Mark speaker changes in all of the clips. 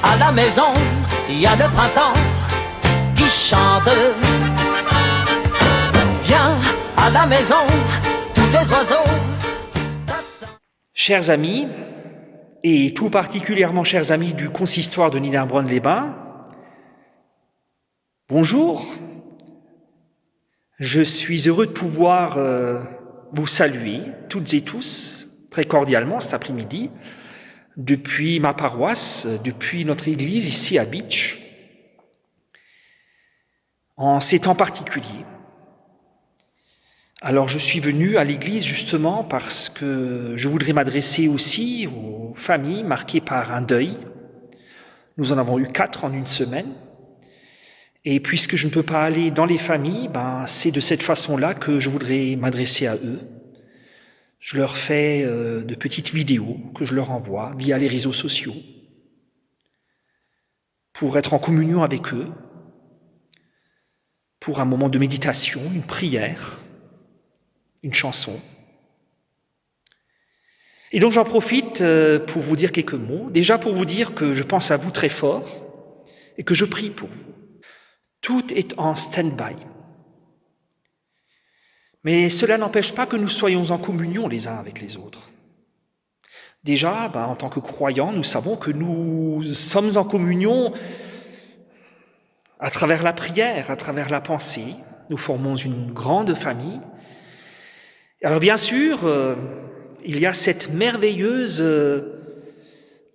Speaker 1: à la maison, il y a le printemps qui chante. Viens à la maison, tous les oiseaux.
Speaker 2: Chers amis, et tout particulièrement chers amis du consistoire de Niederbronn-les-Bains, bonjour. Je suis heureux de pouvoir vous saluer toutes et tous très cordialement cet après-midi depuis ma paroisse, depuis notre église ici à Bitche, en ces temps particuliers. Alors je suis venu à l'église justement parce que je voudrais m'adresser aussi aux familles marquées par un deuil. Nous en avons eu 4 en une semaine. Et puisque je ne peux pas aller dans les familles, c'est de cette façon-là que je voudrais m'adresser à eux. Je leur fais de petites vidéos que je leur envoie via les réseaux sociaux pour être en communion avec eux, pour un moment de méditation, une prière, une chanson. Et donc j'en profite pour vous dire quelques mots, déjà pour vous dire que je pense à vous très fort et que je prie pour vous. Tout est en stand-by. Mais cela n'empêche pas que nous soyons en communion les uns avec les autres. Déjà, en tant que croyants, nous savons que nous sommes en communion à travers la prière, à travers la pensée. Nous formons une grande famille. Alors bien sûr, il y a cette merveilleuse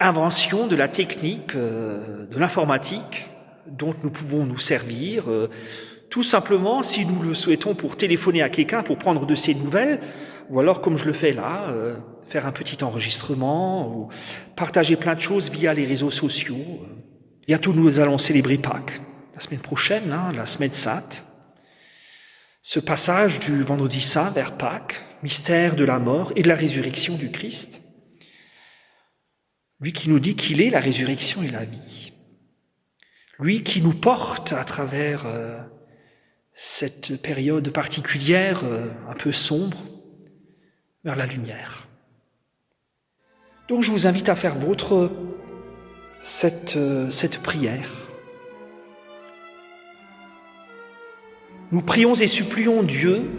Speaker 2: invention de la technique, de l'informatique, dont nous pouvons nous servir, tout simplement, si nous le souhaitons, pour téléphoner à quelqu'un, pour prendre de ses nouvelles, ou alors, comme je le fais là, faire un petit enregistrement, ou partager plein de choses via les réseaux sociaux. Bientôt, nous allons célébrer Pâques, la semaine prochaine, la semaine sainte. Ce passage du vendredi saint vers Pâques, mystère de la mort et de la résurrection du Christ, lui qui nous dit qu'il est la résurrection et la vie, lui qui nous porte à travers cette période particulière, un peu sombre, vers la lumière. Donc je vous invite à faire vôtre cette prière. Nous prions et supplions Dieu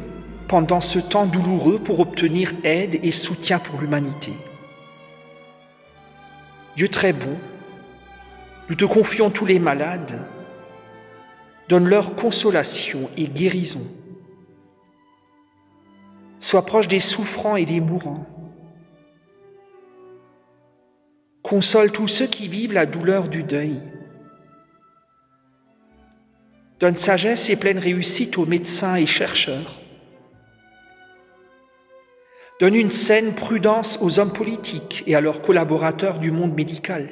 Speaker 2: pendant ce temps douloureux pour obtenir aide et soutien pour l'humanité. Dieu très bon, nous te confions tous les malades, donne-leur consolation et guérison. Sois proche des souffrants et des mourants. Console tous ceux qui vivent la douleur du deuil. Donne sagesse et pleine réussite aux médecins et chercheurs. Donne une saine prudence aux hommes politiques et à leurs collaborateurs du monde médical.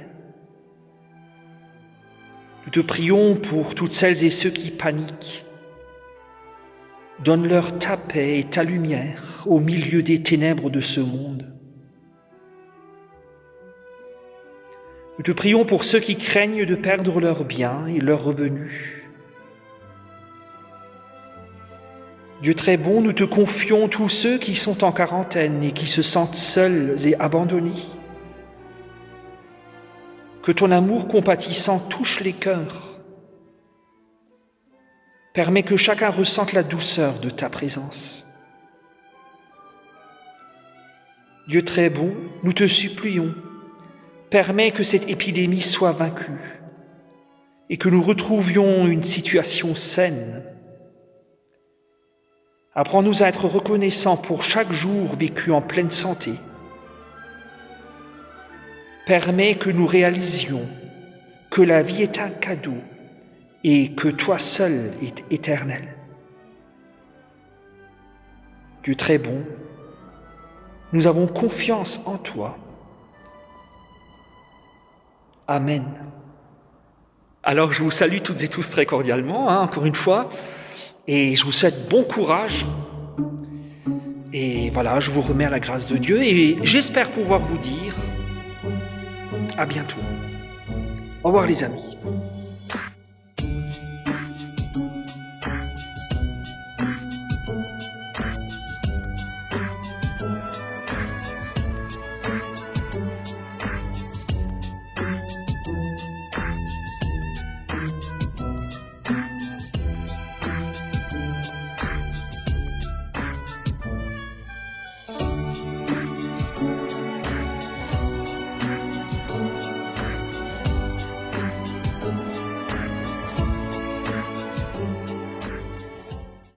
Speaker 2: Nous te prions pour toutes celles et ceux qui paniquent. Donne-leur ta paix et ta lumière au milieu des ténèbres de ce monde. Nous te prions pour ceux qui craignent de perdre leurs biens et leurs revenus. Dieu très bon, nous te confions tous ceux qui sont en quarantaine et qui se sentent seuls et abandonnés. Que ton amour compatissant touche les cœurs. Permets que chacun ressente la douceur de ta présence. Dieu très bon, nous te supplions, permets que cette épidémie soit vaincue et que nous retrouvions une situation saine. Apprends-nous à être reconnaissants pour chaque jour vécu en pleine santé. Permets que nous réalisions que la vie est un cadeau et que toi seul es éternel. Dieu très bon, nous avons confiance en toi. Amen. Alors je vous salue toutes et tous très cordialement, encore une fois, et je vous souhaite bon courage. Et voilà, je vous remets à la grâce de Dieu et j'espère pouvoir vous dire à bientôt. Au revoir les amis.